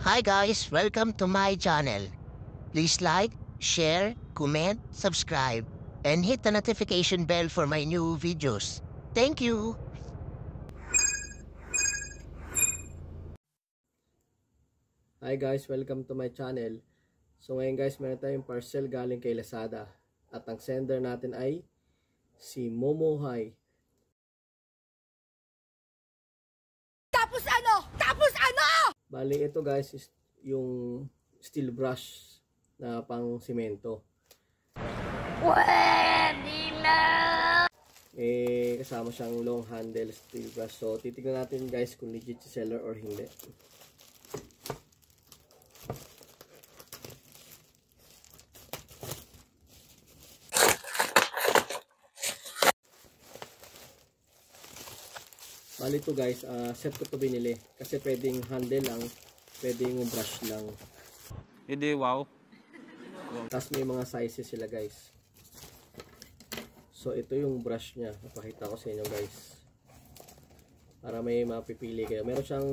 Hi guys, welcome to my channel. Please like, share, comment, subscribe, and hit the notification bell for my new videos. Thank you! Hi guys, welcome to my channel. So ngayon guys, meron tayong parcel galing kay Lazada. At ang sender natin ay si Momohay. Tapos ano? Tapos ano? Bali ito guys is yung steel brush na pang simento. Pwede na! Kasama siyang long handle steel brush. So titignan natin guys kung legit si seller or hindi. Bali ito guys, set ko to binili. Kasi pwedeng handle lang, pwedeng brush lang. Hindi, wow. Tapos may mga sizes sila guys. So ito yung brush niya. Napakita ko sa inyo guys. Para may mapipili kayo. Meron siyang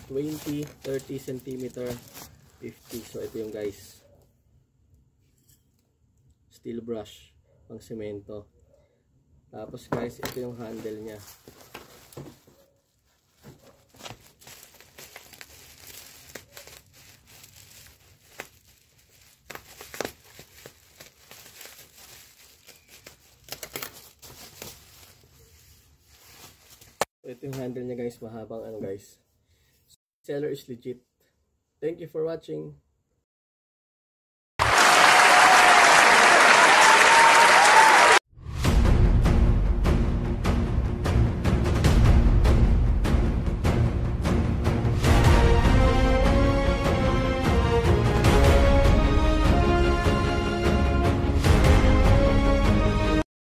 20, 30 cm, 50. So ito yung guys. Steel brush. Pang semento. Tapos guys, ito yung handle niya. Ito yung handle niya guys, mahabang ano guys. Seller is legit. Thank you for watching.